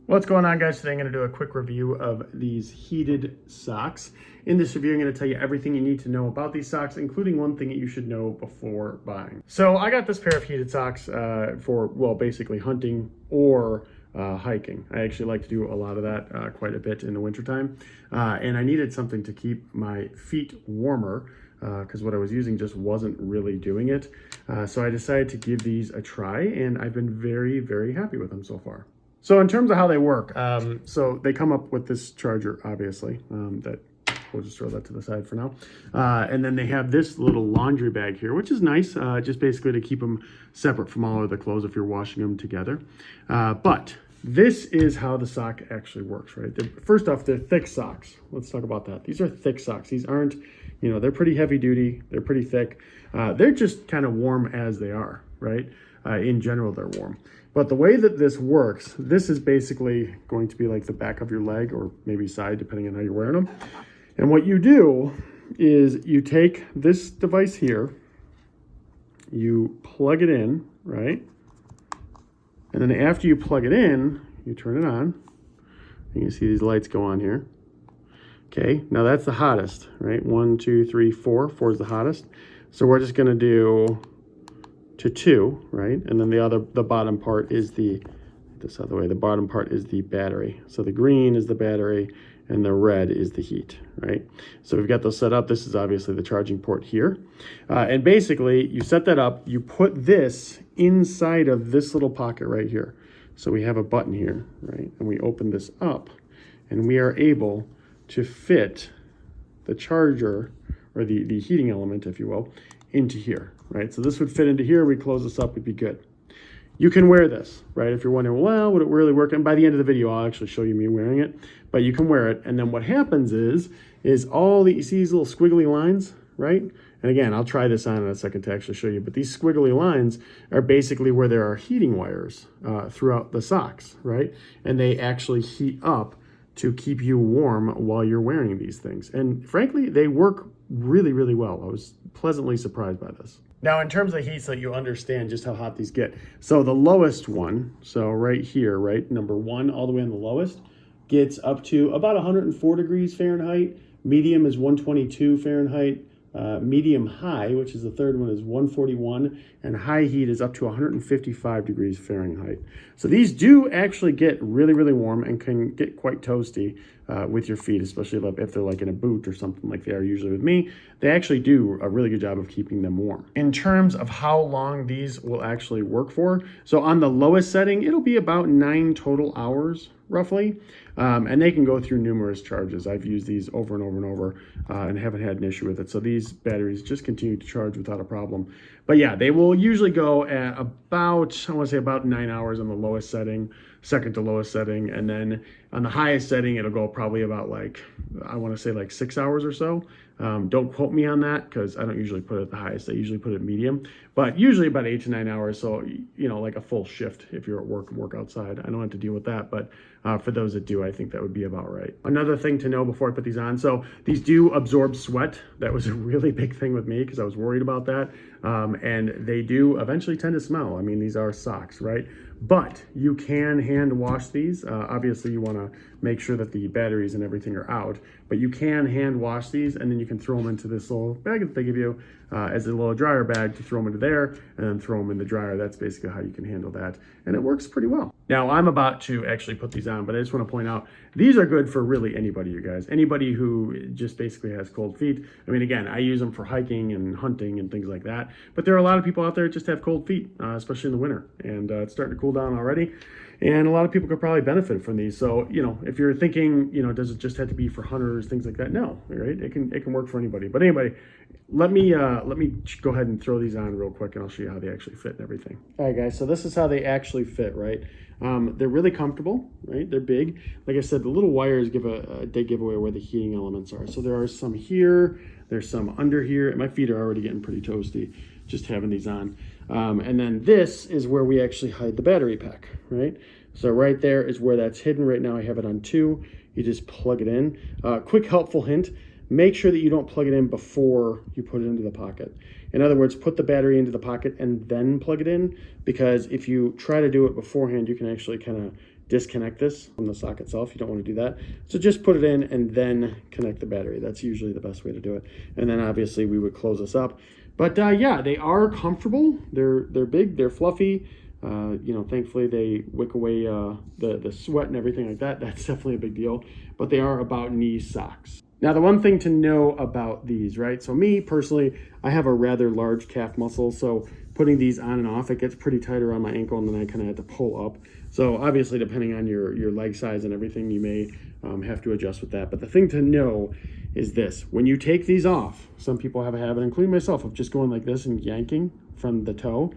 What's going on, guys? Today I'm going to do a quick review of these heated socks. In this review, I'm going to tell you everything you need to know about these socks, including one thing that you should know before buying. So I got this pair of heated socks for, well, basically hunting or hiking. I actually like to do a lot of that quite a bit in the wintertime. And I needed something to keep my feet warmer because what I was using just wasn't really doing it. So I decided to give these a try, and I've been very, very happy with them so far. So in terms of how they work, so they come up with this charger, obviously, that we'll just throw that to the side for now. And then they have this little laundry bag here, which is nice, just basically to keep them separate from all of the clothes if you're washing them together. But this is how the sock actually works, right? First off, they're thick socks. Let's talk about that. These are thick socks. These aren't, you know, they're pretty heavy duty. They're pretty thick. They're just kind of warm as they are, right? In general, they're warm. But the way that this works, this is basically going to be like the back of your leg or maybe side, depending on how you're wearing them. And what you do is you take this device here, you plug it in, right? And then after you plug it in, you turn it on. You can see these lights go on here. Okay, now that's the hottest, right? 1, 2, 3, 4. 4 is the hottest. So we're just gonna do to 2, right? And then the bottom part is the bottom part is the battery. So the green is the battery and the red is the heat, right? So we've got those set up. This is obviously the charging port here. And basically you set that up, you put this inside of this little pocket right here. So we have a button here, right? And we open this up and we are able to fit the charger or the heating element, if you will, into here, right? So this would fit into here. We close this up, would be good. You can wear this, right? If you're wondering, well, would it really work? And by the end of the video, I'll actually show you me wearing it, but you can wear it. And then what happens is all you see these little squiggly lines, right? And again, I'll try this on in a second to actually show you, but these squiggly lines are basically where there are heating wires throughout the socks, right? And they actually heat up to keep you warm while you're wearing these things. And frankly, they work really, really well. I was pleasantly surprised by this. Now, in terms of heat, so you understand just how hot these get. So the lowest one, so right here, right, number 1, all the way on the lowest, gets up to about 104 degrees Fahrenheit. Medium is 122 Fahrenheit. Medium high, which is the third one, is 141, and high heat is up to 155 degrees Fahrenheit. So these do actually get really, really warm and can get quite toasty with your feet, especially if they're like in a boot or something like they are usually with me. They actually do a really good job of keeping them warm. In terms of how long these will actually work for, so on the lowest setting, it'll be about 9 total hours, roughly. And they can go through numerous charges. I've used these over and over and over and haven't had an issue with it. So these batteries just continue to charge without a problem. But yeah, they will usually go at about, I want to say about 9 hours on the lowest setting, second to lowest setting. And then on the highest setting, it'll go probably about like, I want to say like 6 hours or so. Don't quote me on that because I don't usually put it at the highest. I usually put it medium, but usually about 8 to 9 hours. So, you know, like a full shift if you're at work and work outside. I don't have to deal with that, but for those that do, I think that would be about right. Another thing to know before I put these on, so these do absorb sweat. That was a really big thing with me because I was worried about that. And they do eventually tend to smell. I mean, these are socks, right? But you can hand wash these. Obviously, you want to make sure that the batteries and everything are out, but you can hand wash these and then you can throw them into this little bag that they give you as a little dryer bag to throw them into there and then throw them in the dryer. That's basically how you can handle that. And it works pretty well. Now, I'm about to actually put these on, but I just want to point out, these are good for really anybody, you guys. Anybody who just basically has cold feet. I mean, again, I use them for hiking and hunting and things like that, but there are a lot of people out there that just have cold feet, especially in the winter, and it's starting to cool down already. And a lot of people could probably benefit from these. So, you know, if you're thinking, you know, does it just have to be for hunters, things like that? No, right? It can work for anybody. But anyway, let me go ahead and throw these on real quick, and I'll show you how they actually fit and everything. All right, guys. So this is how they actually fit, right? They're really comfortable, right? They're big. Like I said, the little wires give a dead giveaway where the heating elements are. So there are some here. There's some under here. And my feet are already getting pretty toasty just having these on. And then this is where we actually hide the battery pack, right? So right there is where that's hidden. Right now I have it on 2. You just plug it in. Quick helpful hint, make sure that you don't plug it in before you put it into the pocket. In other words, put the battery into the pocket and then plug it in, because if you try to do it beforehand, you can actually kind of disconnect this from the sock itself. You don't want to do that. So just put it in and then connect the battery. That's usually the best way to do it. And then obviously we would close this up. But yeah, they are comfortable. They're big, they're fluffy. You know, thankfully they wick away the sweat and everything like that. That's definitely a big deal. But they are about knee socks. Now, the one thing to know about these, right? So me personally, I have a rather large calf muscle, so putting these on and off, it gets pretty tight around my ankle, and then I kind of have to pull up. So obviously, depending on your leg size and everything, you may have to adjust with that. But the thing to know is this: when you take these off, some people have a habit, including myself, of just going like this and yanking from the toe.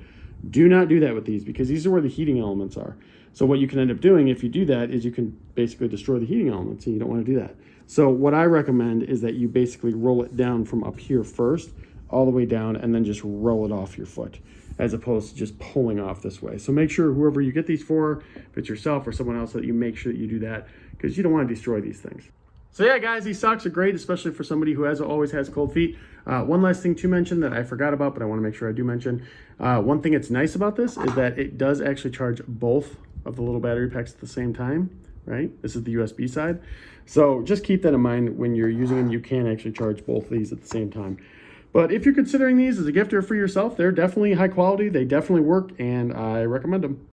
Do not do that with these, because these are where the heating elements are. So what you can end up doing if you do that is you can basically destroy the heating elements, and you don't want to do that. So what I recommend is that you basically roll it down from up here first, all the way down, and then just roll it off your foot, as opposed to just pulling off this way. So make sure whoever you get these for, if it's yourself or someone else, that you make sure that you do that, because you don't want to destroy these things. So yeah, guys, these socks are great, especially for somebody who always has cold feet. One last thing to mention that I forgot about, but I want to make sure I do mention. One thing that's nice about this is that it does actually charge both of the little battery packs at the same time, right? This is the USB side. So just keep that in mind when you're using them. You can actually charge both of these at the same time. But if you're considering these as a gift or for yourself, they're definitely high quality. They definitely work, and I recommend them.